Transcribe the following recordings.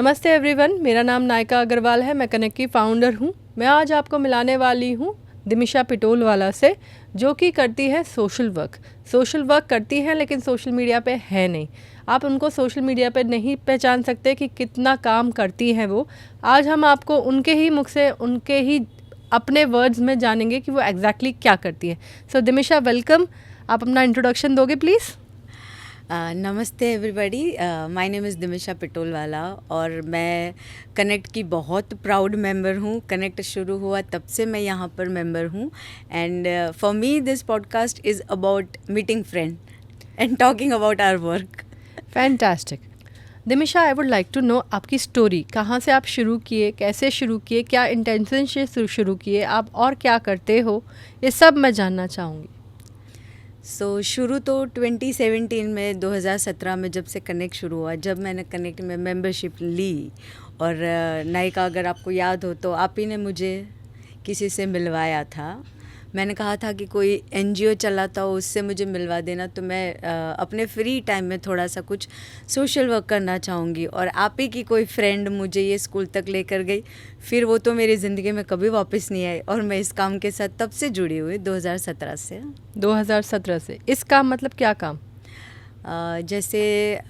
नमस्ते एवरीवन, मेरा नाम नायका अग्रवाल है। मैं कनेक्ट की फाउंडर हूँ। मैं आज आपको मिलाने वाली हूँ दिमिशा पिटोलवाला से, जो कि करती है सोशल वर्क करती हैं, लेकिन सोशल मीडिया पे है नहीं। आप उनको सोशल मीडिया पे नहीं पहचान सकते कि कितना काम करती हैं वो। आज हम आपको उनके ही मुख से, उनके ही अपने वर्ड्स में जानेंगे कि वो एग्जैक्टली क्या करती है। सो दिमिशा, वेलकम। आप अपना इंट्रोडक्शन दोगे प्लीज़? नमस्ते एवरीबॉडी, माय नेम इज़ दिमिशा पिटोलवाला और मैं कनेक्ट की बहुत प्राउड मेंबर हूँ। कनेक्ट शुरू हुआ तब से मैं यहाँ पर मेंबर हूँ and for me this podcast is about meeting friend and talking about our work. Fantastic. Dimisha, I would like to know आपकी स्टोरी। कहाँ से आप शुरू किए, कैसे शुरू किए, क्या इंटेंशन से शुरू किए आप, और क्या करते हो, ये सब मैं जानना चाहूँगी। शुरू तो 2017 में 2017 में जब से कनेक्ट शुरू हुआ, जब मैंने कनेक्ट में मेंबरशिप ली और नायका, अगर आपको याद हो तो आप ही ने मुझे किसी से मिलवाया था। मैंने कहा था कि कोई एनजीओ चलाता हो उससे मुझे मिलवा देना, तो मैं अपने फ्री टाइम में थोड़ा सा कुछ सोशल वर्क करना चाहूँगी। और आप ही की कोई फ्रेंड मुझे ये स्कूल तक लेकर गई, फिर वो तो मेरी ज़िंदगी में कभी वापस नहीं आई और मैं इस काम के साथ तब से जुड़ी हुई 2017 से। 2017 से। इस काम मतलब क्या काम? जैसे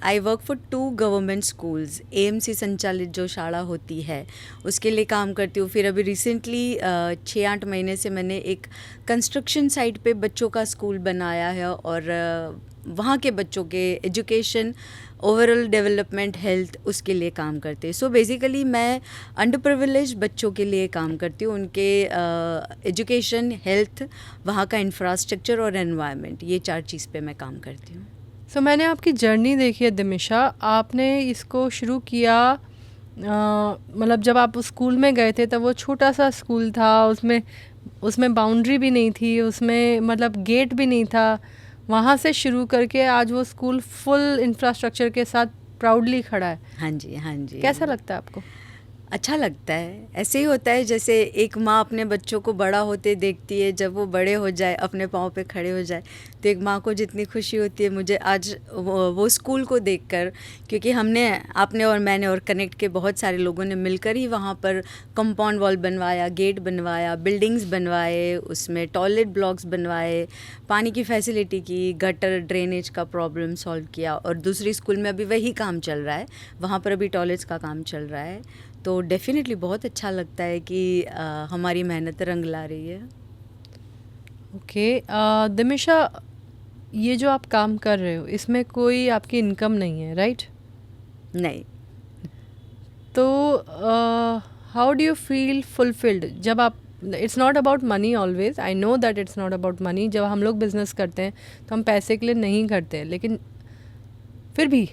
I work for 2 government schools, AMC संचालित जो शाला होती है उसके लिए काम करती हूँ। फिर अभी रिसेंटली 6-8 महीने से मैंने एक कंस्ट्रक्शन साइट पे बच्चों का स्कूल बनाया है और वहाँ के बच्चों के एजुकेशन, ओवरऑल डेवलपमेंट, हेल्थ, उसके लिए काम करते हैं। सो बेसिकली मैं अंडर प्रिविलेज बच्चों के लिए काम करती हूँ, उनके एजुकेशन, हेल्थ, वहाँ का इंफ्रास्ट्रक्चर और एनवायरनमेंट, ये 4 चीज़ पे मैं काम करती हूँ। सो मैंने आपकी जर्नी देखी है दिमिशा। आपने इसको शुरू किया, मतलब जब आप उस स्कूल में गए थे तब वो छोटा सा स्कूल था, उसमें बाउंड्री भी नहीं थी, उसमें मतलब गेट भी नहीं था। वहाँ से शुरू करके आज वो स्कूल फुल इंफ्रास्ट्रक्चर के साथ प्राउडली खड़ा है। हाँ जी, हाँ जी। कैसा लगता है आपको? अच्छा लगता है। ऐसे ही होता है जैसे एक माँ अपने बच्चों को बड़ा होते देखती है, जब वो बड़े हो जाए, अपने पाँव पे खड़े हो जाए, तो एक माँ को जितनी खुशी होती है, मुझे आज वो स्कूल को देखकर, क्योंकि आपने और मैंने और कनेक्ट के बहुत सारे लोगों ने मिलकर ही वहाँ पर कंपाउंड वॉल बनवाया, गेट बनवाया, बिल्डिंग्स बनवाए, उसमें टॉयलेट ब्लॉक्स बनवाए, पानी की फैसिलिटी की, गटर ड्रेनेज का प्रॉब्लम सॉल्व किया। और दूसरी स्कूल में अभी वही काम चल रहा है, वहाँ पर अभी टॉयलेट्स का काम चल रहा है। तो डेफिनेटली बहुत अच्छा लगता है कि हमारी मेहनत रंग ला रही है। ओके। दिमिशा, ये जो आप काम कर रहे हो इसमें कोई आपकी इनकम नहीं है, राइट? नहीं। तो how do you feel fulfilled जब आप, it's not about money always, I know that it's not about money. जब हम लोग बिजनेस करते हैं तो हम पैसे के लिए नहीं करते, लेकिन फिर भी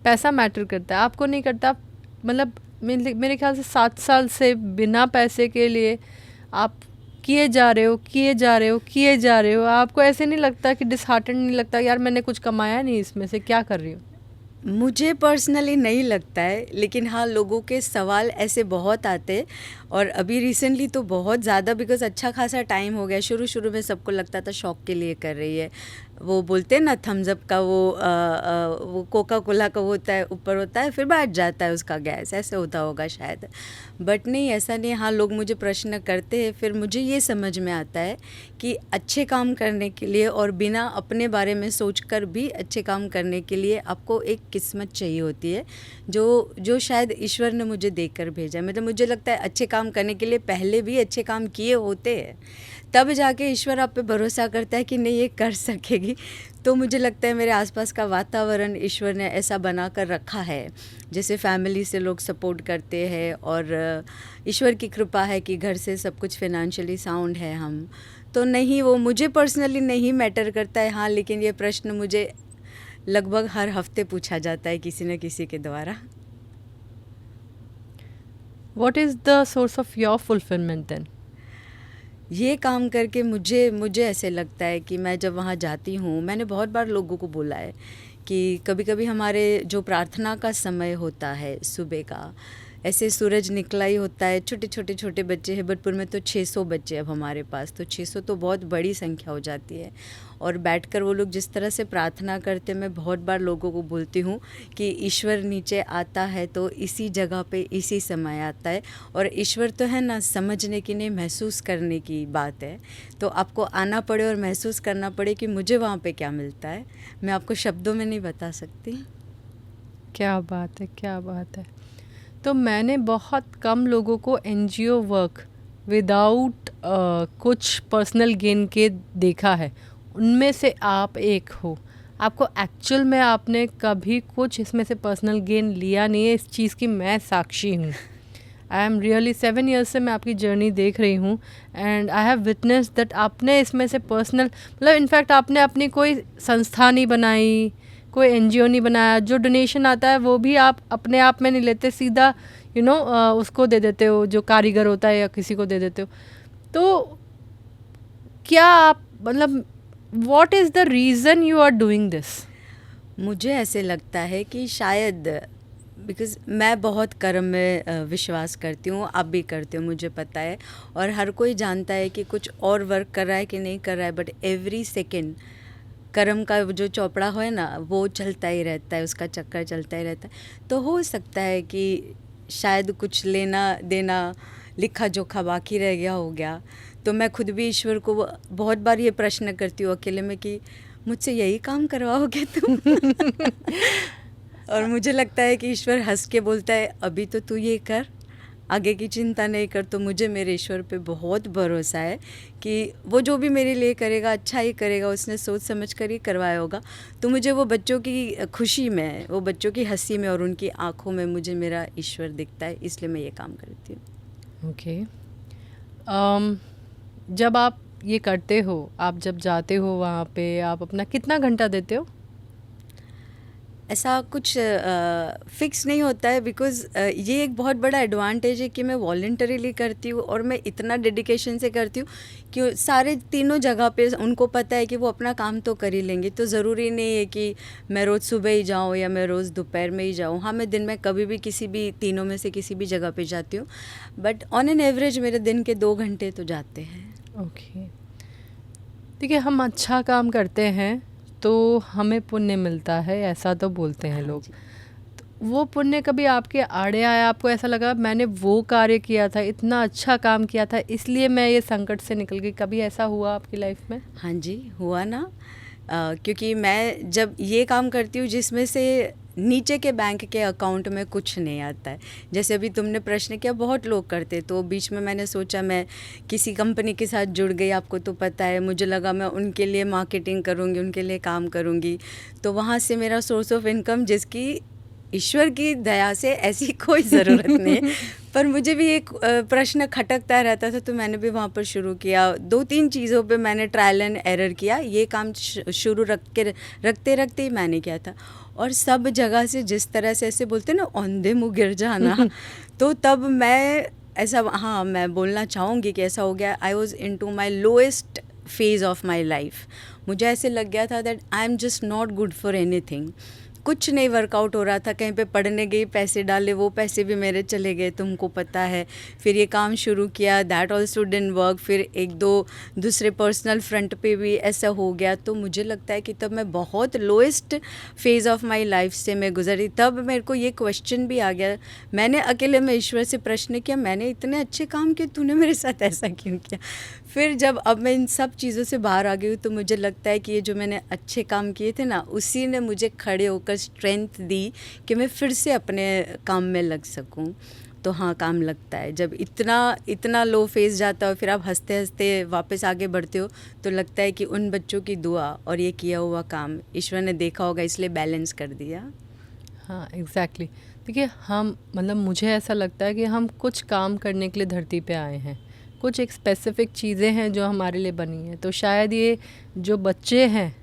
पैसा मैटर करता है। आपको नहीं करता? मतलब मेरे ख्याल से 7 साल से बिना पैसे के लिए आप किए जा रहे हो। आपको ऐसे नहीं लगता कि डिसहार्टेंड नहीं लगता, यार मैंने कुछ कमाया नहीं इसमें से, क्या कर रही हूँ? मुझे पर्सनली नहीं लगता है, लेकिन हाँ, लोगों के सवाल ऐसे बहुत आते। और अभी रिसेंटली तो बहुत ज़्यादा, बिकॉज़ अच्छा खासा टाइम हो गया। शुरू में सबको लगता था शौक के लिए कर रही है। वो बोलते हैं ना, थम्स अप का वो कोका कोला का होता है, ऊपर होता है फिर बैठ जाता है उसका गैस, ऐसे होता होगा शायद। बट नहीं, ऐसा नहीं। हाँ, लोग मुझे प्रश्न करते हैं, फिर मुझे ये समझ में आता है कि अच्छे काम करने के लिए और बिना अपने बारे में सोचकर भी अच्छे काम करने के लिए आपको एक किस्मत चाहिए होती है, जो शायद ईश्वर ने मुझे देकर भेजा है। मतलब मुझे लगता है अच्छे काम करने के लिए पहले भी अच्छे काम किए होते हैं, तब जाके ईश्वर आप पे भरोसा करता है कि नहीं, ये कर सकेगी। तो मुझे लगता है मेरे आसपास का वातावरण ईश्वर ने ऐसा बना कर रखा है, जैसे फैमिली से लोग सपोर्ट करते हैं और ईश्वर की कृपा है कि घर से सब कुछ फिनेंशियली साउंड है हम। तो नहीं, वो मुझे पर्सनली नहीं मैटर करता है। हाँ, लेकिन ये प्रश्न मुझे लगभग हर हफ्ते पूछा जाता है किसी न किसी के द्वारा। What is the source of your fulfilment then? ये काम करके मुझे ऐसे लगता है कि मैं जब वहाँ जाती हूँ, मैंने बहुत बार लोगों को बोला है कि कभी कभी हमारे जो प्रार्थना का समय होता है सुबह का, ऐसे सूरज निकला ही होता है। छोटे छोटे छोटे बच्चे हैं, बटपुर में तो 600 बच्चे अब हमारे पास, तो 600 तो बहुत बड़ी संख्या हो जाती है। और बैठकर वो लोग जिस तरह से प्रार्थना करते हैं, मैं बहुत बार लोगों को बोलती हूँ कि ईश्वर नीचे आता है तो इसी जगह पे इसी समय आता है। और ईश्वर तो है ना समझने की नहीं, महसूस करने की बात है। तो आपको आना पड़े और महसूस करना पड़े कि मुझे वहाँ पे क्या मिलता है, मैं आपको शब्दों में नहीं बता सकती। क्या बात है, क्या बात है। तो मैंने बहुत कम लोगों को एनजीओ वर्क विदाउट कुछ पर्सनल गेन के देखा है, उनमें से आप एक हो। आपको एक्चुअल में आपने कभी कुछ इसमें से पर्सनल गेन लिया नहीं है, इस चीज़ की मैं साक्षी हूँ। आई एम रियली 7 ईयर्स से मैं आपकी जर्नी देख रही हूँ and I have witness that आपने इसमें से पर्सनल, मतलब इनफैक्ट आपने अपनी कोई संस्था नहीं बनाई, कोई एनजीओ नहीं बनाया। जो डोनेशन आता है वो भी आप अपने आप में नहीं लेते, सीधा उसको दे देते हो, जो कारीगर होता है या किसी को दे देते हो। तो क्या आप मतलब what is the reason you are doing this? मुझे ऐसे लगता है कि शायद बिकॉज़ मैं बहुत कर्म में विश्वास करती हूँ, आप भी करते हो मुझे पता है, और हर कोई जानता है कि कुछ और वर्क कर रहा है कि नहीं कर रहा है, बट एवरी सेकेंड कर्म का जो चौपड़ा है ना वो चलता ही रहता है, उसका चक्कर चलता ही रहता है। तो हो सकता है कि शायद कुछ लेना देना लिखा जोखा बाकी रह गया हो गया। तो मैं खुद भी ईश्वर को बहुत बार ये प्रश्न करती हूँ अकेले में कि मुझसे यही काम करवाओगे तुम? और मुझे लगता है कि ईश्वर हंस के बोलता है अभी तो तू ये कर, आगे की चिंता नहीं कर। तो मुझे मेरे ईश्वर पे बहुत भरोसा है कि वो जो भी मेरे लिए करेगा अच्छा ही करेगा, उसने सोच समझ कर ही करवाया होगा। तो मुझे वो बच्चों की खुशी में, वो बच्चों की हंसी में और उनकी आंखों में मुझे मेरा ईश्वर दिखता है, इसलिए मैं ये काम करती हूँ। ओके। जब आप ये करते हो, आप जब जाते हो वहाँ पे, आप अपना कितना घंटा देते हो? ऐसा कुछ फिक्स नहीं होता है, बिकॉज़ ये एक बहुत बड़ा एडवांटेज है कि मैं वॉलंटरीली करती हूँ और मैं इतना डेडिकेशन से करती हूँ कि सारे तीनों जगह पे उनको पता है कि वो अपना काम तो कर ही लेंगे। तो ज़रूरी नहीं है कि मैं रोज़ सुबह ही जाऊँ या मैं रोज़ दोपहर में ही जाऊँ। हाँ, मैं दिन में कभी भी किसी भी तीनों में से किसी भी जगह पे जाती हूँ, बट ऑन एन एवरेज मेरे दिन के 2 घंटे तो जाते हैं। ओके। देखिए, हम अच्छा काम करते हैं तो हमें पुण्य मिलता है, ऐसा तो बोलते हैं हाँ लोग। जी। तो वो पुण्य कभी आपके आड़े आया, आपको ऐसा लगा मैंने वो कार्य किया था, इतना अच्छा काम किया था, इसलिए मैं ये संकट से निकल गई, कभी ऐसा हुआ आपकी लाइफ में? हाँ जी, हुआ ना। क्योंकि मैं जब ये काम करती हूँ जिसमें से नीचे के बैंक के अकाउंट में कुछ नहीं आता है, जैसे अभी तुमने प्रश्न किया बहुत लोग करते, तो बीच में मैंने सोचा मैं किसी कंपनी के साथ जुड़ गई, आपको तो पता है, मुझे लगा मैं उनके लिए मार्केटिंग करूँगी, उनके लिए काम करूँगी। तो वहाँ से मेरा सोर्स ऑफ इनकम, जिसकी ईश्वर की दया से ऐसी कोई ज़रूरत नहीं है, पर मुझे भी एक प्रश्न खटकता रहता था, तो मैंने भी वहाँ पर शुरू किया। 2-3 चीज़ों पे मैंने ट्रायल एंड एरर किया, ये काम शुरू रखते रखते ही मैंने किया था। और सब जगह से जिस तरह से ऐसे बोलते हैं ना औंधे मुँह गिर जाना, तो तब मैं ऐसा, हाँ मैं बोलना चाहूँगी कि ऐसा हो गया। I was into my lowest phase of my life. मुझे ऐसे लग गया था that I am just not good for anything. कुछ नहीं वर्कआउट हो रहा था, कहीं पे पढ़ने गई, पैसे डाले, वो पैसे भी मेरे चले गए, तुमको पता है। फिर ये काम शुरू किया, दैट ऑल्सो डिडंट वर्क। फिर 1-2 दूसरे पर्सनल फ्रंट पे भी ऐसा हो गया। तो मुझे लगता है कि तब मैं बहुत lowest phase of my life से मैं गुजरी। तब मेरे को ये क्वेश्चन भी आ गया, मैंने अकेले में ईश्वर से प्रश्न किया, मैंने इतने अच्छे काम किए, तूने मेरे साथ ऐसा क्यों किया? फिर जब अब मैं इन सब चीज़ों से बाहर आ गई हूँ, तो मुझे लगता है कि ये जो मैंने अच्छे काम किए थे ना, उसी ने मुझे खड़े होकर स्ट्रेंथ दी कि मैं फिर से अपने काम में लग सकूं। तो हाँ, काम लगता है जब इतना लो फेज़ जाता है, फिर आप हंसते हंसते वापस आगे बढ़ते हो, तो लगता है कि उन बच्चों की दुआ और ये किया हुआ काम ईश्वर ने देखा होगा, इसलिए बैलेंस कर दिया। हाँ, एग्जैक्टली। देखिए, हम मतलब मुझे ऐसा लगता है कि हम कुछ काम करने के लिए धरती पे आए हैं, कुछ एक स्पेसिफिक चीज़ें हैं जो हमारे लिए बनी हैं। तो शायद ये जो बच्चे हैं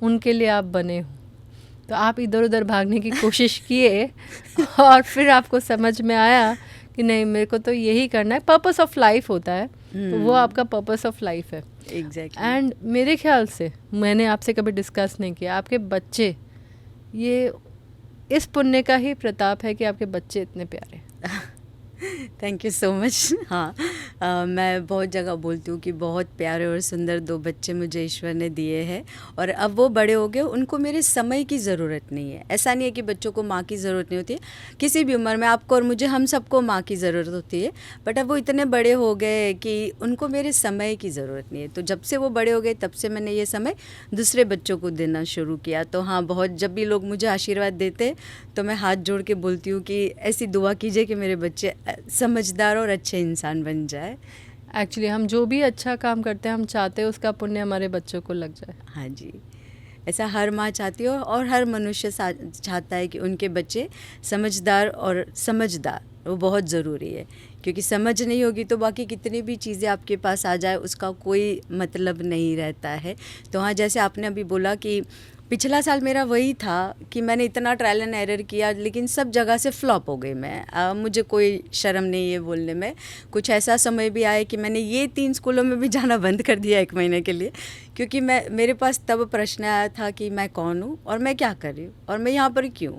उनके लिए आप बने हो, तो आप इधर उधर भागने की कोशिश किए और फिर आपको समझ में आया कि नहीं, मेरे को तो यही करना है। पर्पस ऑफ लाइफ होता है, तो वो आपका पर्पस ऑफ लाइफ है। एग्जैक्टली। एंड मेरे ख्याल से, मैंने आपसे कभी डिस्कस नहीं किया, आपके बच्चे, ये इस पुण्य का ही प्रताप है कि आपके बच्चे इतने प्यारे। Thank you so much. हाँ, मैं बहुत जगह बोलती हूँ कि बहुत प्यारे और सुंदर 2 बच्चे मुझे ईश्वर ने दिए हैं और अब वो बड़े हो गए, उनको मेरे समय की ज़रूरत नहीं है। ऐसा नहीं है कि बच्चों को माँ की ज़रूरत नहीं होती है, किसी भी उम्र में आपको और मुझे, हम सबको माँ की ज़रूरत होती है, बट अब वो इतने बड़े हो गए कि उनको मेरे समय की ज़रूरत नहीं है। तो जब से वो बड़े हो गए तब से मैंने ये समय दूसरे बच्चों को देना शुरू किया। तो हाँ, बहुत जब भी लोग मुझे आशीर्वाद देते तो मैं हाथ जोड़ के बोलती हूँ कि ऐसी दुआ कीजिए कि मेरे बच्चे समझदार और अच्छे इंसान बन जाए। एक्चुअली हम जो भी अच्छा काम करते हैं हम चाहते हैं उसका पुण्य हमारे बच्चों को लग जाए। हाँ जी, ऐसा हर माँ चाहती हो और हर मनुष्य चाहता है कि उनके बच्चे समझदार वो बहुत ज़रूरी है, क्योंकि समझ नहीं होगी तो बाकी कितनी भी चीज़ें आपके पास आ जाए उसका कोई मतलब नहीं रहता है। तो हाँ, जैसे आपने अभी बोला कि पिछला साल मेरा वही था कि मैंने इतना ट्रायल एंड एरर किया लेकिन सब जगह से फ्लॉप हो गई मैं। मुझे कोई शर्म नहीं है बोलने में। कुछ ऐसा समय भी आया कि मैंने ये 3 स्कूलों में भी जाना बंद कर दिया 1 महीने के लिए, क्योंकि मेरे पास तब प्रश्न आया था कि मैं कौन हूँ और मैं क्या कर रही हूँ और मैं यहाँ पर क्यों।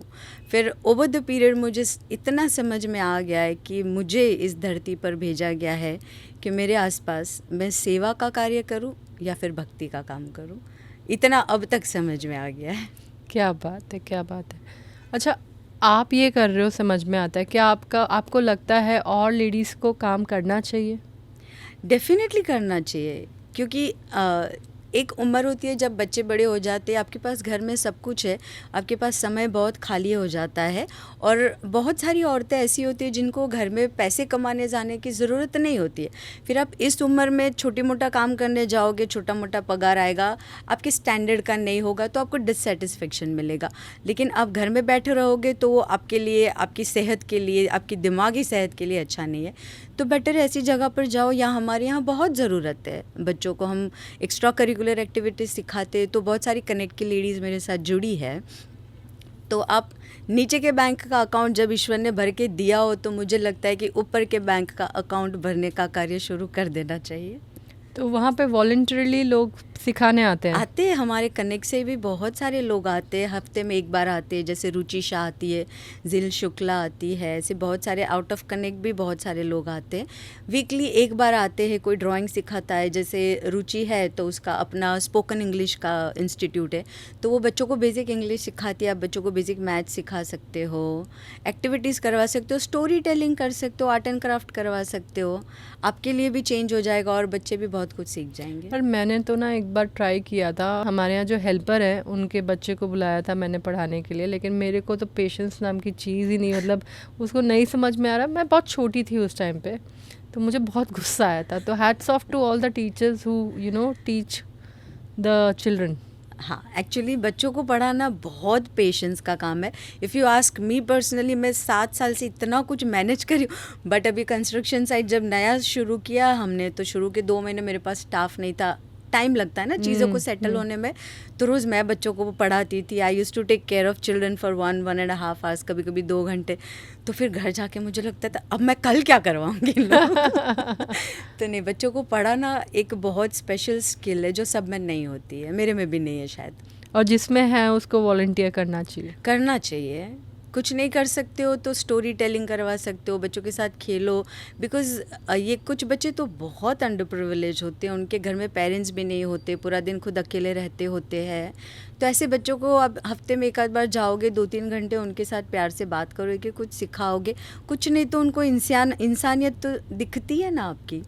फिर ओवर द पीरियड मुझे इतना समझ में आ गया है कि मुझे इस धरती पर भेजा गया है कि मेरे आसपास मैं सेवा का कार्य करूँ या फिर भक्ति का काम करूँ। इतना अब तक समझ में आ गया है। क्या बात है, क्या बात है। अच्छा, आप ये कर रहे हो समझ में आता है, क्या आपको लगता है और लेडीज़ को काम करना चाहिए? डेफिनेटली करना चाहिए, क्योंकि एक उम्र होती है जब बच्चे बड़े हो जाते हैं, आपके पास घर में सब कुछ है, आपके पास समय बहुत खाली हो जाता है और बहुत सारी औरतें ऐसी होती हैं जिनको घर में पैसे कमाने जाने की ज़रूरत नहीं होती है। फिर आप इस उम्र में छोटी मोटा काम करने जाओगे, छोटा मोटा पगार आएगा, आपके स्टैंडर्ड का नहीं होगा तो आपको डिससेटिस्फेक्शन मिलेगा। लेकिन आप घर में बैठे रहोगे तो वो आपके लिए, आपकी सेहत के लिए, आपकी दिमागी सेहत के लिए अच्छा नहीं है। तो बेटर ऐसी जगह पर जाओ। यहाँ हमारे यहाँ बहुत ज़रूरत है बच्चों को, हम एक्स्ट्रा करिकुलर एक्टिविटीज़ सिखाते, तो बहुत सारी कनेक्ट की लेडीज़ मेरे साथ जुड़ी है। तो आप नीचे के बैंक का अकाउंट जब ईश्वर ने भर के दिया हो तो मुझे लगता है कि ऊपर के बैंक का अकाउंट भरने का कार्य शुरू कर देना चाहिए। तो वहाँ पे वॉलंटरली लोग सिखाने आते हैं? हमारे कनेक्ट से भी बहुत सारे लोग आते हैं, हफ्ते में 1 बार आते हैं। जैसे रुचि शाह आती है, जिल शुक्ला आती है, ऐसे बहुत सारे आउट ऑफ कनेक्ट भी बहुत सारे लोग आते हैं। वीकली 1 बार आते हैं, कोई ड्राइंग सिखाता है। जैसे रुचि है तो उसका अपना स्पोकन इंग्लिश का इंस्टीट्यूट है, तो वो बच्चों को बेसिक इंग्लिश सिखाती है। आप बच्चों को बेसिक मैथ सिखा सकते हो, एक्टिविटीज़ करवा सकते हो, स्टोरी टेलिंग कर सकते हो, आर्ट एंड क्राफ्ट करवा सकते हो। आपके लिए भी चेंज हो जाएगा और बच्चे भी बहुत कुछ सीख जाएंगे। पर मैंने तो ना एक बार ट्राई किया था, हमारे यहाँ जो हेल्पर है उनके बच्चे को बुलाया था मैंने पढ़ाने के लिए, लेकिन मेरे को तो पेशेंस नाम की चीज़ ही नहीं, मतलब उसको नहीं समझ में आ रहा। मैं बहुत छोटी थी उस टाइम पे, तो मुझे बहुत गुस्सा आया था। तो hats off to all the teachers who teach the children. हाँ, एक्चुअली बच्चों को पढ़ाना बहुत पेशेंस का काम है। If you ask me personally, मैं 7 साल से इतना कुछ मैनेज करी हूँ, बट अभी कंस्ट्रक्शन साइट जब नया शुरू किया हमने, तो शुरू के 2 महीने मेरे पास स्टाफ नहीं था। टाइम लगता है ना चीज़ों को सेटल होने में। तो रोज़ मैं बच्चों को पढ़ाती थी। I use to take care of children for 1-1.5 hours, कभी कभी 2 घंटे। तो फिर घर जाके मुझे लगता था अब मैं कल क्या करवाऊँगी इन लोगों को। तो नहीं, बच्चों को पढ़ाना एक बहुत स्पेशल स्किल है जो सब में नहीं होती है, मेरे में भी नहीं है शायद। और जिसमें है उसको वॉलंटियर करना चाहिए। कुछ नहीं कर सकते हो तो स्टोरी टेलिंग करवा सकते हो, बच्चों के साथ खेलो। बिकॉज़ ये कुछ बच्चे तो बहुत अंडर प्रिविलेज होते हैं, उनके घर में पेरेंट्स भी नहीं होते, पूरा दिन खुद अकेले रहते होते हैं। तो ऐसे बच्चों को अब हफ्ते में 1 आध बार जाओगे, 2-3 घंटे उनके साथ प्यार से बात करोगे, कुछ सिखाओगे, कुछ नहीं तो उनको इंसानियत तो दिखती है ना आपकी।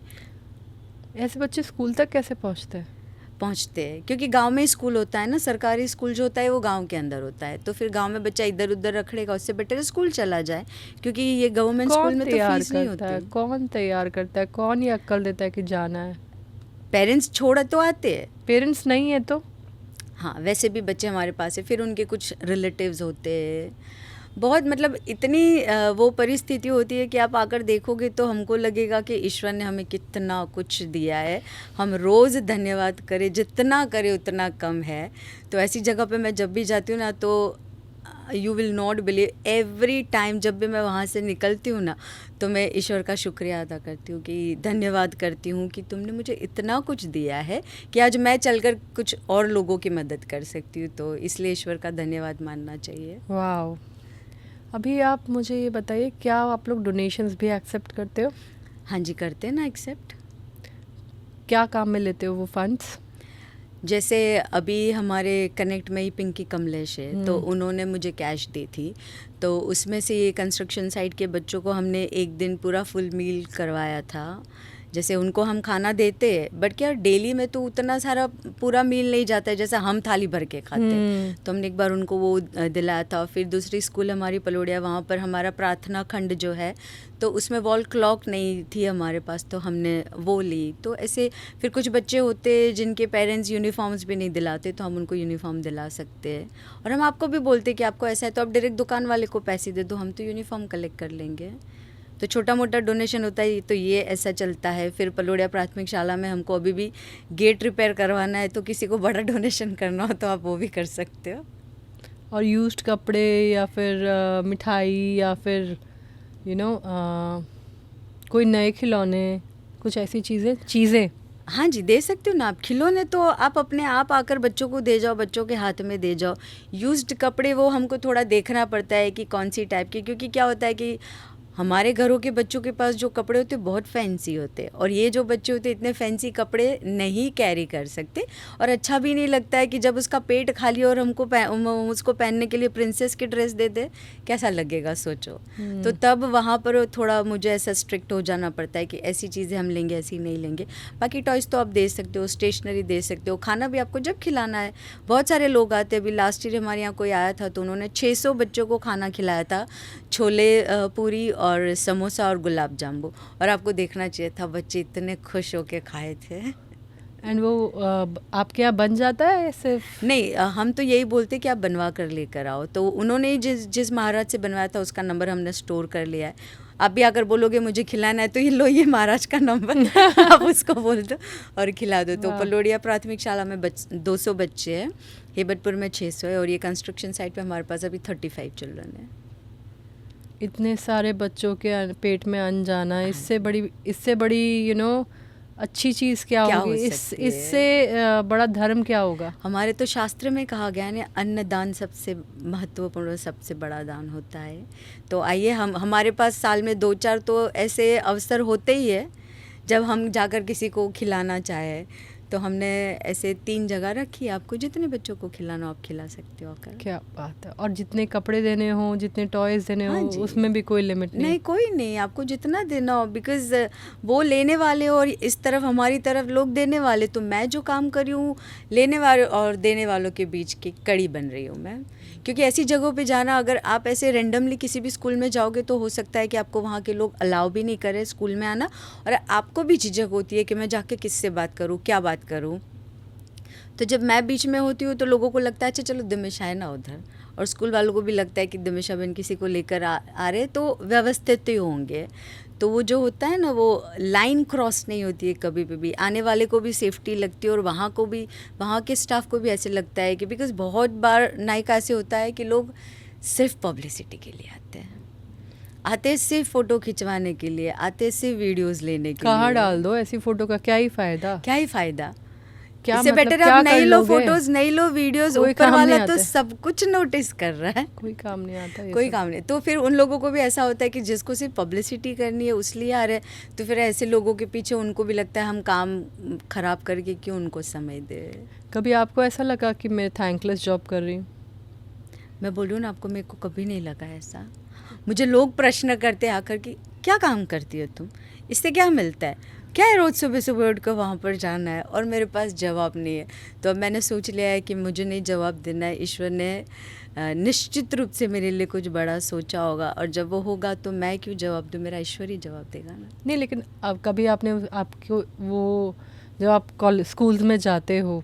ऐसे बच्चे स्कूल तक कैसे पहुँचते हैं? क्योंकि गांव में स्कूल होता है ना, सरकारी स्कूल जो होता है वो गांव के अंदर होता है। तो फिर गांव में बच्चा इधर उधर रखड़ेगा, उससे बेटर स्कूल चला जाए, क्योंकि ये गवर्नमेंट स्कूल में तो फीस नहीं होती। कौन तैयार करता है? कौन ये अक्ल देता है कि जाना है? पेरेंट्स छोड़ तो आते हैं। पेरेंट्स नहीं है तो? हाँ, वैसे भी बच्चे हमारे पास है, फिर उनके कुछ रिलेटिव्स होते हैं। बहुत मतलब इतनी वो परिस्थिति होती है कि आप आकर देखोगे तो हमको लगेगा कि ईश्वर ने हमें कितना कुछ दिया है, हम रोज़ धन्यवाद करें, जितना करें उतना कम है। तो ऐसी जगह पे मैं जब भी जाती हूँ ना, तो you will not believe, every time जब भी मैं वहाँ से निकलती हूँ ना, तो मैं ईश्वर का शुक्रिया अदा करती हूँ, कि धन्यवाद करती हूँ कि तुमने मुझे इतना कुछ दिया है कि आज मैं चलकर कुछ और लोगों की मदद कर सकती हूँ। तो इसलिए ईश्वर का धन्यवाद मानना चाहिए। वाह। अभी आप मुझे ये बताइए, क्या आप लोग डोनेशंस भी एक्सेप्ट करते हो? हाँ जी, करते हैं ना एक्सेप्ट। क्या काम में लेते हो वो फंड्स? जैसे अभी हमारे कनेक्ट में ही पिंकी कमलेश है, तो उन्होंने मुझे कैश दी थी, तो उसमें से ये कंस्ट्रक्शन साइट के बच्चों को हमने एक दिन पूरा फुल मील करवाया था। जैसे उनको हम खाना देते हैं, बट क्या डेली में तो उतना सारा पूरा मील नहीं जाता है जैसे हम थाली भर के खाते हैं। तो हमने एक बार उनको वो दिलाया था। फिर दूसरी स्कूल हमारी पलोड़िया, वहाँ पर हमारा प्रार्थना खंड जो है, तो उसमें वॉल क्लॉक नहीं थी हमारे पास, तो हमने वो ली। तो ऐसे फिर कुछ बच्चे होते जिनके पेरेंट्स यूनिफॉर्म्स भी नहीं दिलाते, तो हम उनको यूनिफॉर्म दिला सकते हैं। और हम आपको भी बोलते कि आपको ऐसा है तो आप डायरेक्ट दुकान वाले को पैसे दे दो, हम तो यूनिफॉर्म कलेक्ट कर लेंगे। तो छोटा मोटा डोनेशन होता है, तो ये ऐसा चलता है। फिर पलोड़िया प्राथमिक शाला में हमको अभी भी गेट रिपेयर करवाना है, तो किसी को बड़ा डोनेशन करना हो तो आप वो भी कर सकते हो। और यूज्ड कपड़े या फिर मिठाई या फिर कोई नए खिलौने, कुछ ऐसी चीज़ें? हाँ जी, दे सकते हो ना आप। खिलौने तो आप अपने आप आकर बच्चों को दे जाओ, बच्चों के हाथ में दे जाओ। यूज्ड कपड़े वो हमको थोड़ा देखना पड़ता है कि कौन सी टाइप की, क्योंकि क्या होता है कि हमारे घरों के बच्चों के पास जो कपड़े होते हैं बहुत फैंसी होते हैं, और ये जो बच्चे होते हैं इतने फैंसी कपड़े नहीं कैरी कर सकते। और अच्छा भी नहीं लगता है कि जब उसका पेट खाली और हमको उसको पहनने के लिए प्रिंसेस की ड्रेस दे दे, कैसा लगेगा सोचो। तो तब वहाँ पर थोड़ा मुझे ऐसा स्ट्रिक्ट हो जाना पड़ता है कि ऐसी चीज़ें हम लेंगे, ऐसी नहीं लेंगे। बाकी टॉयज़ तो आप दे सकते हो, स्टेशनरी दे सकते हो, खाना भी आपको जब खिलाना है। बहुत सारे लोग आते हैं। अभी लास्ट ईयर हमारे यहाँ कोई आया था तो उन्होंने 600 बच्चों को खाना खिलाया था, छोले पूरी और समोसा और गुलाब जामुन। और आपको देखना चाहिए था, बच्चे इतने खुश होके खाए थे। एंड वो आपके यहाँ बन जाता है सिर्फ? नहीं, हम तो यही बोलते कि आप बनवा कर लेकर आओ। तो उन्होंने जिस महाराज से बनवाया था उसका नंबर हमने स्टोर कर लिया है। आप भी अगर बोलोगे मुझे खिलाना है तो ये लो, ये महाराज का नंबर आप उसको बोल दो और खिला दो। तो पलोड़िया प्राथमिक शाला में 200 बच्चे हैं, हेबतपुर में 600 है, और ये कंस्ट्रक्शन साइट पे हमारे पास अभी 35 चिल्ड्रन है। इतने सारे बच्चों के पेट में अन्न जाना, इससे बड़ी अच्छी चीज़ क्या होगी? इससे बड़ा धर्म क्या होगा? हमारे तो शास्त्र में कहा गया है, अन्नदान सबसे महत्वपूर्ण, सबसे बड़ा दान होता है। तो आइए, हमारे पास साल में 2-4 तो ऐसे अवसर होते ही है जब हम जाकर किसी को खिलाना चाहे। तो हमने ऐसे 3 जगह रखी, आपको जितने बच्चों को खिलाना आप खिला सकते हो आकर। क्या बात है! और जितने कपड़े देने हो, जितने टॉयज़ देने हो, उसमें भी कोई लिमिट नहीं? नहीं, कोई नहीं, आपको जितना देना हो। बिकॉज़ वो लेने वाले और इस तरफ हमारी तरफ लोग देने वाले, तो मैं जो काम कर रही हूँ लेने वाले और देने वालों के बीच की कड़ी बन रही हूँ मैं। क्योंकि ऐसी जगहों पे जाना, अगर आप ऐसे रेंडमली किसी भी स्कूल में जाओगे तो हो सकता है कि आपको वहाँ के लोग अलाउ भी नहीं करें स्कूल में आना, और आपको भी झिझक होती है कि मैं जाके किससे बात करूँ, क्या बात करूँ। तो जब मैं बीच में होती हूँ तो लोगों को लगता है अच्छा चलो दिमिशा है ना उधर, और स्कूल वालों को भी लगता है कि दिमिशा बहन किसी को लेकर आ रहे तो व्यवस्थित ही होंगे। तो वो जो होता है ना, वो लाइन क्रॉस नहीं होती है कभी भी। आने वाले को भी सेफ्टी लगती है और वहाँ के स्टाफ को भी ऐसे लगता है कि, बिकॉज़ बहुत बार नायिका ऐसे होता है कि लोग सिर्फ पब्लिसिटी के लिए आते हैं सिर्फ फ़ोटो खिंचवाने के लिए, आते हैं सिर्फ वीडियोज़ लेने के लिए। कहाँ डाल दो ऐसी फ़ोटो का क्या ही फ़ायदा? क्या इससे मतलब बेटर आप नहीं लो फोटोज़, नहीं लो वीडियोज़। ऊपर वाला तो सब कुछ नोटिस कर रहा है, कोई काम नहीं आता, कोई काम नहीं। तो फिर उन लोगों को भी ऐसा होता है कि जिसको सिर्फ पब्लिसिटी करनी है उसलिए आ रहे हैं, तो फिर ऐसे लोगों के पीछे उनको भी लगता है हम काम ख़राब करके क्यों उनको समय दे। कभी आपको ऐसा लगा कि मैं थैंकलेस जॉब कर रही हूँ? मैं बोल रही हूँ ना आपको, मेरे को कभी नहीं लगा ऐसा। मुझे लोग प्रश्न करते आकर कि क्या काम करती हो तुम, इससे क्या मिलता है, क्या है रोज़ सुबह सुबह उठ कर वहाँ पर जाना है, और मेरे पास जवाब नहीं है। तो अब मैंने सोच लिया है कि मुझे नहीं जवाब देना है, ईश्वर ने निश्चित रूप से मेरे लिए कुछ बड़ा सोचा होगा, और जब वो होगा तो मैं क्यों जवाब दूँ, मेरा ईश्वर ही जवाब देगा ना। नहीं, लेकिन अब कभी आपको वो जब आप स्कूल्स में जाते हो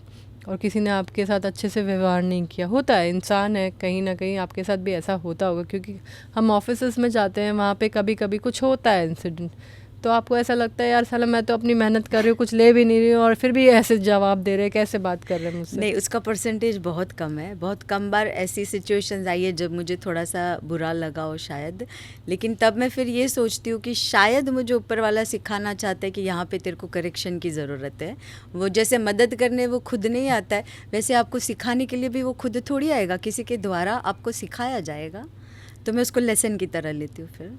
और किसी ने आपके साथ अच्छे से व्यवहार नहीं किया, होता है, इंसान है, कहीं ना कहीं आपके साथ भी ऐसा होता होगा, क्योंकि हम ऑफिसेस में जाते हैं, वहाँ पे कभी कभी कुछ होता है इंसिडेंट, तो आपको ऐसा लगता है यार साला मैं तो अपनी मेहनत कर रही हूँ, कुछ ले भी नहीं रही हूँ और फिर भी ऐसे जवाब दे रहे, कैसे बात कर रहे हैं मुझसे? नहीं, उसका परसेंटेज बहुत कम है। बहुत कम बार ऐसी सिचुएशंस आई है जब मुझे थोड़ा सा बुरा लगा हो शायद, लेकिन तब मैं फिर ये सोचती हूँ कि शायद मुझे ऊपर वाला सिखाना चाहता है कि यहाँ पे तेरे को करेक्शन की ज़रूरत है। वो जैसे मदद करने वो खुद नहीं आता है, वैसे आपको सिखाने के लिए भी वो खुद थोड़ी आएगा, किसी के द्वारा आपको सिखाया जाएगा। तो मैं उसको लेसन की तरह लेती हूँ फिर।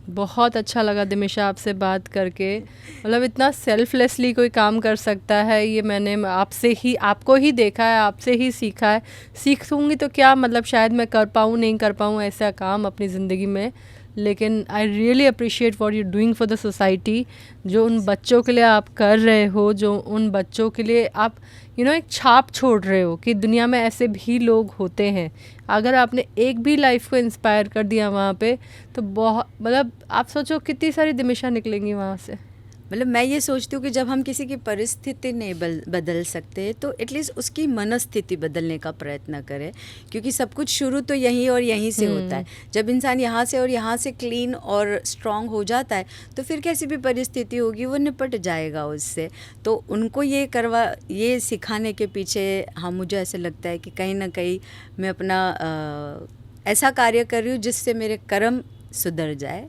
बहुत अच्छा लगा दिमिशा आपसे बात करके, मतलब इतना सेल्फलेसली कोई काम कर सकता है ये मैंने आपको ही देखा है, आपसे ही सीखा है। सीखूंगी तो क्या, मतलब शायद मैं कर पाऊँ नहीं कर पाऊँ ऐसा काम अपनी ज़िंदगी में, लेकिन I really appreciate what you doing for the society. जो उन बच्चों के लिए आप कर रहे हो, जो उन बच्चों के लिए आप एक छाप छोड़ रहे हो कि दुनिया में ऐसे भी लोग होते हैं। अगर आपने एक भी लाइफ को इंस्पायर कर दिया वहाँ पे, तो बहुत, मतलब आप सोचो कितनी सारी दिमिशा निकलेंगी वहाँ से। मतलब मैं ये सोचती हूँ कि जब हम किसी की परिस्थिति नहीं बदल सकते तो एटलीस्ट उसकी मनस्थिति बदलने का प्रयत्न करें, क्योंकि सब कुछ शुरू तो यहीं और यहीं से होता है। जब इंसान यहाँ से और यहाँ से क्लीन और स्ट्रांग हो जाता है तो फिर कैसी भी परिस्थिति होगी वो निपट जाएगा उससे। तो उनको ये सिखाने के पीछे मुझे ऐसे लगता है कि कहीं ना कहीं मैं अपना ऐसा कार्य कर रही हूँ जिससे मेरे कर्म सुधर जाए,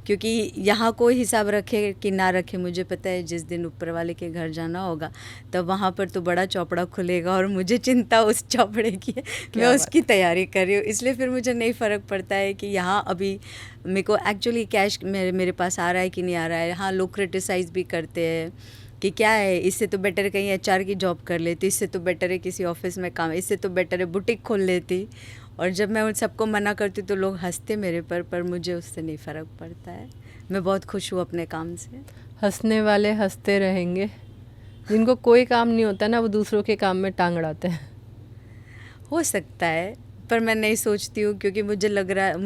क्योंकि यहाँ कोई हिसाब रखे कि ना रखे मुझे पता है जिस दिन ऊपर वाले के घर जाना होगा तब वहाँ पर तो बड़ा चौपड़ा खुलेगा और मुझे चिंता उस चौपड़े की है। मैं उसकी तैयारी कर रही हूँ, इसलिए फिर मुझे नहीं फ़र्क पड़ता है कि यहाँ अभी मेरे को एक्चुअली कैश मेरे पास आ रहा है कि नहीं आ रहा है। हाँ, लोग क्रिटिसाइज़ भी करते हैं कि क्या है, इससे तो बेटर कहीं HR की जॉब कर लेती, इससे तो बेटर है किसी ऑफिस में काम, इससे तो बेटर है बुटीक खोल लेती। और जब मैं उन सबको मना करती तो लोग हंसते मेरे पर मुझे उससे नहीं फ़र्क पड़ता है। मैं बहुत खुश हूँ अपने काम से। हंसने वाले हंसते रहेंगे, जिनको कोई काम नहीं होता ना वो दूसरों के काम में टांग अड़ाते हैं। हो सकता है, पर मैं नहीं सोचती हूँ, क्योंकि मुझे लग रहा है,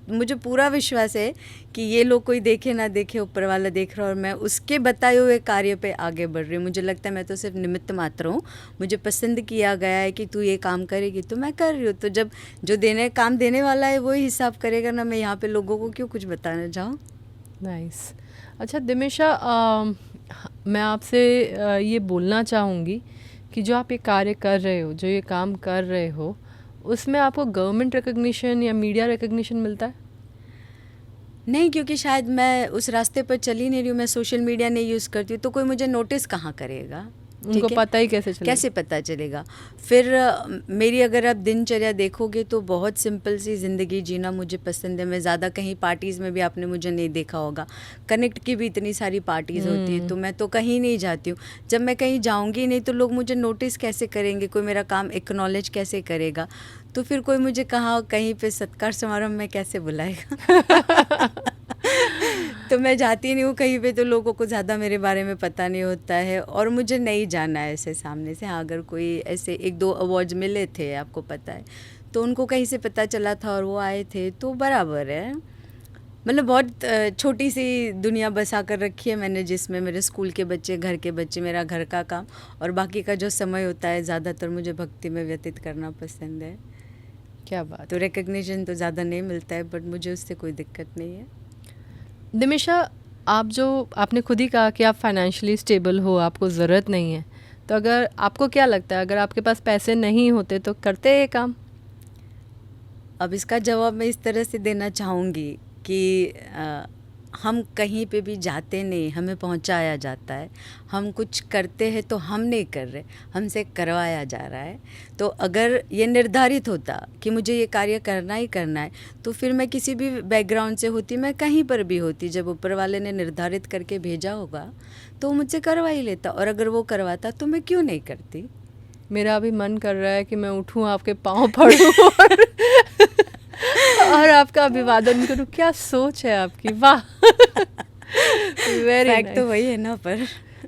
मुझे पूरा विश्वास है कि ये लोग कोई देखे ना देखे ऊपर वाला देख रहा है और मैं उसके बताए हुए कार्य पे आगे बढ़ रही हूँ। मुझे लगता है मैं तो सिर्फ निमित्त मात्र हूँ, मुझे पसंद किया गया है कि तू ये काम करेगी तो मैं कर रही हूँ। तो जब जो काम देने वाला है वही हिसाब करेगा ना, मैं यहाँ पे लोगों को क्यों कुछ बताना चाहूँ। नाइस। अच्छा दिमिशा, मैं आपसे ये बोलना चाहूँगी कि जो आप ये कार्य कर रहे हो, जो ये काम कर रहे हो, उसमें आपको गवर्नमेंट रिकग्निशन या मीडिया रिकग्निशन मिलता है? नहीं, क्योंकि शायद मैं उस रास्ते पर चली नहीं रही हूँ, मैं सोशल मीडिया नहीं यूज़ करती हूँ, तो कोई मुझे नोटिस कहाँ करेगा। उनको पता ही कैसे पता चलेगा। फिर मेरी अगर आप दिनचर्या देखोगे तो बहुत सिंपल सी ज़िंदगी जीना मुझे पसंद है। मैं ज़्यादा कहीं पार्टीज़ में भी आपने मुझे नहीं देखा होगा, कनेक्ट की भी इतनी सारी पार्टीज़ होती है तो मैं तो कहीं नहीं जाती हूँ। जब मैं कहीं जाऊँगी नहीं तो लोग मुझे नोटिस कैसे करेंगे, कोई मेरा काम एक्नॉलेज कैसे करेगा, तो फिर कोई मुझे कहीं पे सत्कार समारोह में कैसे बुलाएगा। तो मैं जाती नहीं हूँ कहीं पे, तो लोगों को ज़्यादा मेरे बारे में पता नहीं होता है और मुझे नहीं जाना है ऐसे सामने से। हाँ, अगर कोई ऐसे 1-2 अवार्ड्स मिले थे, आपको पता है, तो उनको कहीं से पता चला था और वो आए थे तो बराबर है। मतलब बहुत छोटी सी दुनिया बसा कर रखी है मैंने, जिसमें मेरे स्कूल के बच्चे, घर के बच्चे, मेरा घर का काम और बाकी का जो समय होता है ज़्यादातर मुझे भक्ति में व्यतीत करना पसंद है। क्या बात। तो रिकग्निशन तो ज़्यादा नहीं मिलता है बट मुझे उससे कोई दिक्कत नहीं है। दिमिशा, आपने खुद ही कहा कि आप फाइनेंशियली स्टेबल हो, आपको ज़रूरत नहीं है, तो अगर आपको क्या लगता है अगर आपके पास पैसे नहीं होते तो करते ये काम? अब इसका जवाब मैं इस तरह से देना चाहूँगी कि हम कहीं पे भी जाते नहीं, हमें पहुंचाया जाता है। हम कुछ करते हैं तो हम नहीं कर रहे, हमसे करवाया जा रहा है। तो अगर ये निर्धारित होता कि मुझे ये कार्य करना ही करना है तो फिर मैं किसी भी बैकग्राउंड से होती, मैं कहीं पर भी होती, जब ऊपर वाले ने निर्धारित करके भेजा होगा तो मुझसे करवा ही लेता, और अगर वो करवाता तो मैं क्यों नहीं करती। मेरा अभी मन कर रहा है कि मैं उठूं, आपके पाँव पड़ूं और आपका अभिवादन करूं। क्या सोच है आपकी, वाह। वेरी फैक्ट तो वही है ना, पर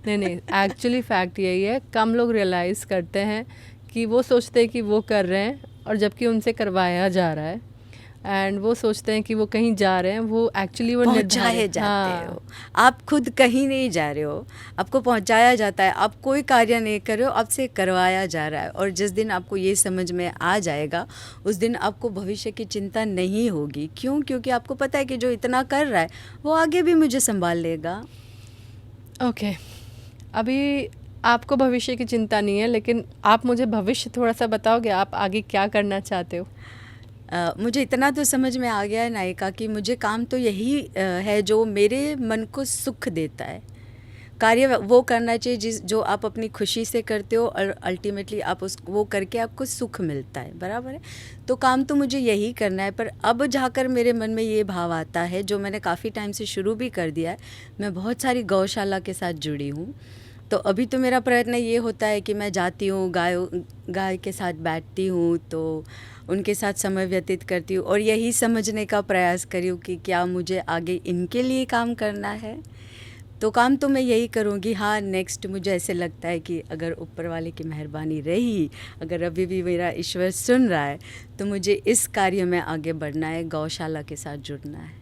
नहीं, एक्चुअली फैक्ट यही है, कम लोग रियलाइज़ करते हैं कि वो सोचते हैं कि वो कर रहे हैं और जबकि उनसे करवाया जा रहा है, एंड वो सोचते हैं कि वो कहीं जा रहे हैं, वो एक्चुअली वो पहुंचाए जाते हो। आप खुद कहीं नहीं जा रहे हो, आपको पहुंचाया जाता है। आप कोई कार्य नहीं कर रहे हो, आपसे करवाया जा रहा है। और जिस दिन आपको ये समझ में आ जाएगा उस दिन आपको भविष्य की चिंता नहीं होगी। क्यों? क्योंकि आपको पता है कि जो इतना कर रहा है वो आगे भी मुझे संभाल लेगा। ओके, अभी आपको भविष्य की चिंता नहीं है, लेकिन आप मुझे भविष्य थोड़ा सा बताओगे, आप आगे क्या करना चाहते हो? मुझे इतना तो समझ में आ गया है नायिका कि मुझे काम तो यही है जो मेरे मन को सुख देता है। कार्य वो करना चाहिए जो आप अपनी खुशी से करते हो और अल्टीमेटली आप वो करके आपको सुख मिलता है, बराबर है। तो काम तो मुझे यही करना है, पर अब जाकर मेरे मन में ये भाव आता है, जो मैंने काफ़ी टाइम से शुरू भी कर दिया है। मैं बहुत सारी गौशाला के साथ जुड़ी हूँ, तो अभी तो मेरा प्रयत्न ये होता है कि मैं जाती हूँ, गाय के साथ बैठती हूँ, तो उनके साथ समय व्यतीत करती हूँ और यही समझने का प्रयास करी हूँ कि क्या मुझे आगे इनके लिए काम करना है। तो काम तो मैं यही करूँगी। हाँ, नेक्स्ट मुझे ऐसे लगता है कि अगर ऊपर वाले की मेहरबानी रही, अगर अभी भी मेरा ईश्वर सुन रहा है, तो मुझे इस कार्य में आगे बढ़ना है, गौशाला के साथ जुड़ना है।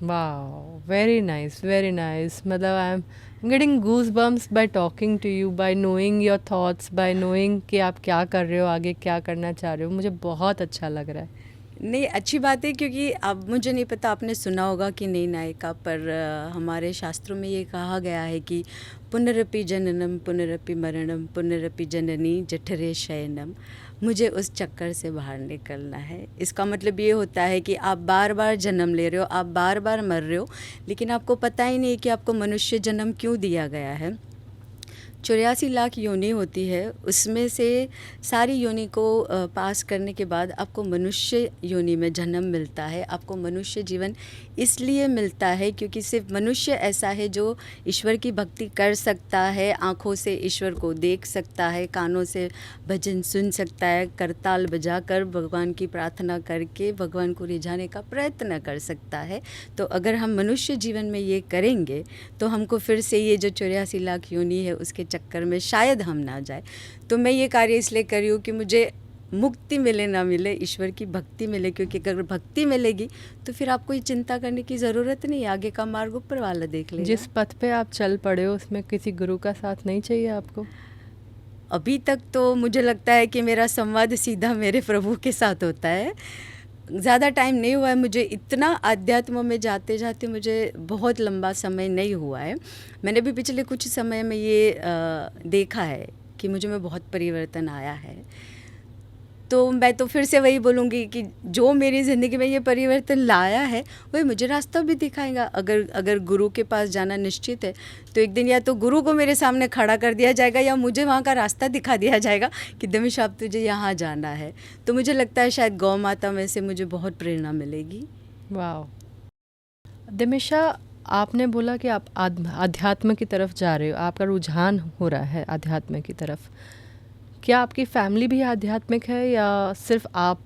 Wow, very nice, very nice. मतलब I am getting goosebumps by talking to you, by knowing your thoughts, by knowing कि आप क्या कर रहे हो, आगे क्या करना चाह रहे हो। मुझे बहुत अच्छा लग रहा है। नहीं, अच्छी बात है, क्योंकि अब मुझे नहीं पता आपने सुना होगा कि नहीं नायिका, पर हमारे शास्त्रों में ये कहा गया है कि पुनरपि जननम पुनरपि मरणम पुनरपि जननी जठरे शयनम। मुझे उस चक्कर से बाहर निकलना है। इसका मतलब ये होता है कि आप बार बार जन्म ले रहे हो, आप बार बार मर रहे हो, लेकिन आपको पता ही नहीं कि आपको मनुष्य जन्म क्यों दिया गया है। 84 लाख योनि होती है, उसमें से सारी योनि को पास करने के बाद आपको मनुष्य योनि में जन्म मिलता है। आपको मनुष्य जीवन इसलिए मिलता है क्योंकि सिर्फ मनुष्य ऐसा है जो ईश्वर की भक्ति कर सकता है, आँखों से ईश्वर को देख सकता है, कानों से भजन सुन सकता है, करताल बजाकर भगवान की प्रार्थना करके भगवान को रिझाने का प्रयत्न कर सकता है। तो अगर हम मनुष्य जीवन में ये करेंगे तो हमको फिर से ये जो 84 लाख योनि है उसके चक्कर में शायद हम ना जाए। तो मैं ये कार्य इसलिए कर रही हूँ कि मुझे मुक्ति मिले ना मिले, ईश्वर की भक्ति मिले, क्योंकि अगर भक्ति मिलेगी तो फिर आपको ये चिंता करने की ज़रूरत नहीं, आगे का मार्ग ऊपर वाला देख लेगा। जिस पथ पे आप चल पड़े हो उसमें किसी गुरु का साथ नहीं चाहिए आपको? अभी तक तो मुझे लगता है कि मेरा संवाद सीधा मेरे प्रभु के साथ होता है। ज़्यादा टाइम नहीं हुआ है मुझे, इतना आध्यात्म में जाते जाते मुझे बहुत लंबा समय नहीं हुआ है। मैंने भी पिछले कुछ समय में ये देखा है कि मुझे में बहुत परिवर्तन आया है। तो मैं तो फिर से वही बोलूँगी कि जो मेरी ज़िंदगी में ये परिवर्तन लाया है वही मुझे रास्ता भी दिखाएगा। अगर गुरु के पास जाना निश्चित है तो एक दिन या तो गुरु को मेरे सामने खड़ा कर दिया जाएगा या मुझे वहाँ का रास्ता दिखा दिया जाएगा कि दमिशा अब तुझे यहाँ जाना है। तो मुझे लगता है शायद गौ माता में से मुझे बहुत प्रेरणा मिलेगी। वाह दमिशा, आपने बोला कि आप आध्यात्म की तरफ जा रहे हो, आपका रुझान हो रहा है आध्यात्म की तरफ। क्या आपकी फैमिली भी आध्यात्मिक है या सिर्फ आप?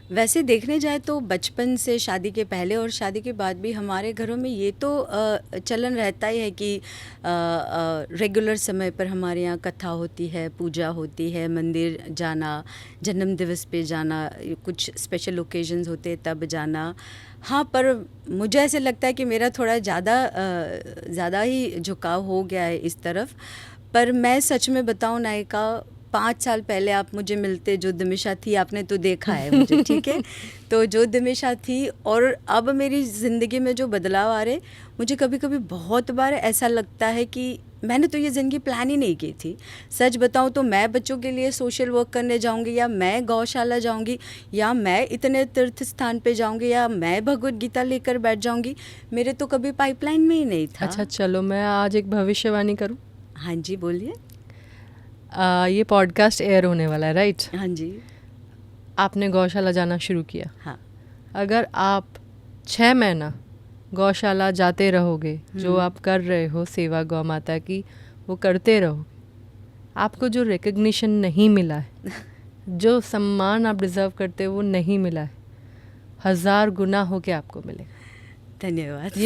वैसे देखने जाए तो बचपन से, शादी के पहले और शादी के बाद भी हमारे घरों में ये तो चलन रहता ही है कि रेगुलर समय पर हमारे यहाँ कथा होती है, पूजा होती है, मंदिर जाना, जन्म दिवस पे जाना, कुछ स्पेशल ओकेजन्स होते हैं तब जाना। हाँ, पर मुझे ऐसे लगता है कि मेरा थोड़ा ज़्यादा ही झुकाव हो गया है इस तरफ। पर मैं सच में बताऊँ नायिका, 5 साल पहले आप मुझे मिलते, जो दमिशा थी आपने तो देखा है मुझे, ठीक है। तो जो दमिशा थी और अब मेरी ज़िंदगी में जो बदलाव आ रहे, मुझे कभी कभी बहुत बार ऐसा लगता है कि मैंने तो ये ज़िंदगी प्लान ही नहीं की थी। सच बताऊं तो मैं बच्चों के लिए सोशल वर्क करने जाऊंगी, या मैं गौशाला जाऊंगी, या मैं इतने तीर्थ स्थान पे जाऊंगी, या मैं भगवत गीता लेकर बैठ जाऊंगी, मेरे तो कभी पाइपलाइन में ही नहीं था। अच्छा, चलो मैं आज एक भविष्यवाणी करूं। हाँ जी, बोलिए। ये पॉडकास्ट एयर होने वाला है, राइट? हाँ जी। आपने गौशाला जाना शुरू किया। हाँ। अगर आप 6 महीना गौशाला जाते रहोगे, जो आप कर रहे हो सेवा गौ माता की, वो करते रहोगे, आपको जो रिकग्निशन नहीं मिला है, जो सम्मान आप डिज़र्व करते हो वो नहीं मिला है, 1000 गुना होके आपको मिलेगा। धन्यवाद।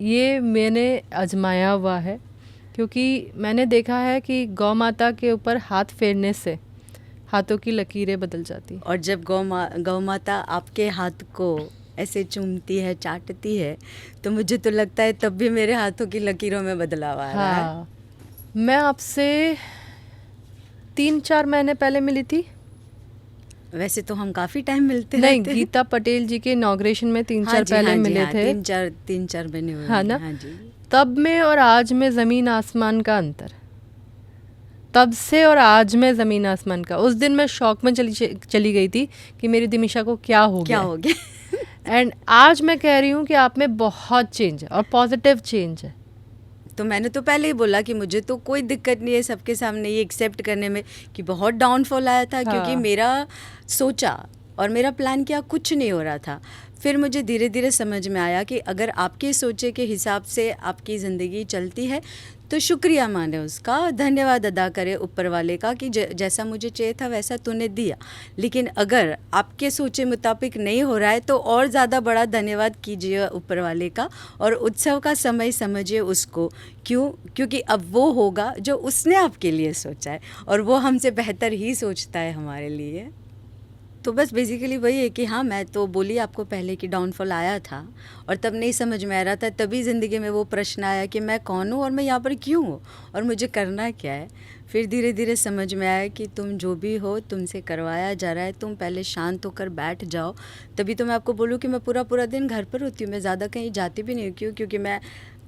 ये मैंने आजमाया हुआ है, क्योंकि मैंने देखा है कि गौ माता के ऊपर हाथ फेरने से हाथों की लकीरें बदल जाती हैं। और जब गौ माता आपके हाथ को ऐसे चूमती है, चाटती है, तो मुझे तो लगता है तब भी मेरे हाथों की लकीरों में बदलाव आ रहा है। मैं आपसे 3-4 महीने पहले मिली थी। वैसे तो हम काफ़ी टाइम मिलते नहीं, रहते गीता पटेल जी के इनॉग्रेशन में 3-4 पहले मिले थे। 3-4 महीने हुए। हाँ ना? हाँ जी। तब में और आज में ज़मीन आसमान का अंतर, तब से और आज में ज़मीन आसमान का। उस दिन मैं शौक में चली गई थी कि मेरी दमिशा को क्या हो गया। एंड आज मैं कह रही हूँ कि आप में बहुत चेंज है और पॉजिटिव चेंज है। तो मैंने तो पहले ही बोला कि मुझे तो कोई दिक्कत नहीं है सबके सामने ये एक्सेप्ट करने में कि बहुत डाउनफॉल आया था, क्योंकि हाँ। मेरा सोचा और मेरा प्लान किया कुछ नहीं हो रहा था। फिर मुझे धीरे धीरे समझ में आया कि अगर आपके सोचे के हिसाब से आपकी ज़िंदगी चलती है तो शुक्रिया माने उसका, धन्यवाद अदा करे ऊपर वाले का कि जैसा मुझे चाहिए था वैसा तूने दिया। लेकिन अगर आपके सोचे मुताबिक नहीं हो रहा है तो और ज़्यादा बड़ा धन्यवाद कीजिए ऊपर वाले का, और उत्सव का समय समझिए उसको। क्योंकि अब वो होगा जो उसने आपके लिए सोचा है, और वो हमसे बेहतर ही सोचता है हमारे लिए। तो बस बेसिकली वही है कि हाँ, मैं तो बोली आपको पहले कि डाउनफॉल आया था और तब नहीं समझ में आ रहा था, तभी ज़िंदगी में वो प्रश्न आया कि मैं कौन हूँ और मैं यहाँ पर क्यों हूँ और मुझे करना क्या है। फिर धीरे धीरे समझ में आया कि तुम जो भी हो तुमसे करवाया जा रहा है, तुम पहले शांत होकर बैठ जाओ। तभी तो मैं आपको बोलूँ कि मैं पूरा पूरा दिन घर पर होती हूँ, मैं ज़्यादा कहीं जाती भी नहीं हूँ, क्योंकि मैं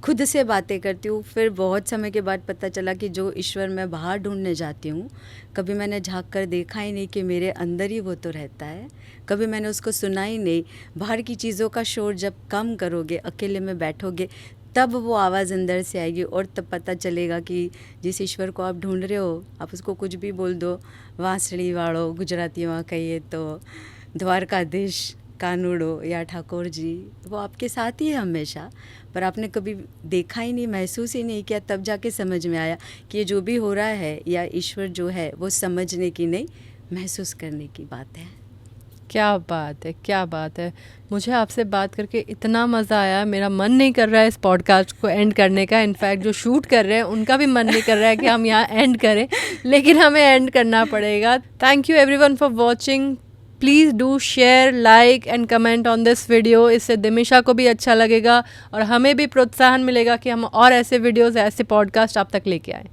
खुद से बातें करती हूँ। फिर बहुत समय के बाद पता चला कि जो ईश्वर मैं बाहर ढूंढने जाती हूँ, कभी मैंने झांक कर देखा ही नहीं कि मेरे अंदर ही वो तो रहता है। कभी मैंने उसको सुना ही नहीं। बाहर की चीज़ों का शोर जब कम करोगे, अकेले में बैठोगे, तब वो आवाज़ अंदर से आएगी और तब पता चलेगा कि जिस ईश्वर को आप ढूंढ रहे हो, आप उसको कुछ भी बोल दो, वांसड़ी वाड़ो गुजराती में कहिए तो, द्वारकाधीश, कानूड़ो या ठाकुर जी, वो आपके साथ ही है हमेशा। पर आपने कभी देखा ही नहीं, महसूस ही नहीं किया, तब जाके समझ में आया कि ये जो भी हो रहा है या ईश्वर जो है वो समझने की नहीं, महसूस करने की बात है। क्या बात है, क्या बात है। मुझे आपसे बात करके इतना मज़ा आया, मेरा मन नहीं कर रहा है इस पॉडकास्ट को एंड करने का। इनफैक्ट जो शूट कर रहे हैं उनका भी मन नहीं कर रहा है कि हम यहाँ एंड करें, लेकिन हमें एंड करना पड़ेगा। Thank you everyone for watching. Please do share, like and comment on this video. इससे दिमिशा को भी अच्छा लगेगा और हमें भी प्रोत्साहन मिलेगा कि हम और ऐसे वीडियोज़, ऐसे पॉडकास्ट आप तक लेके आएँ।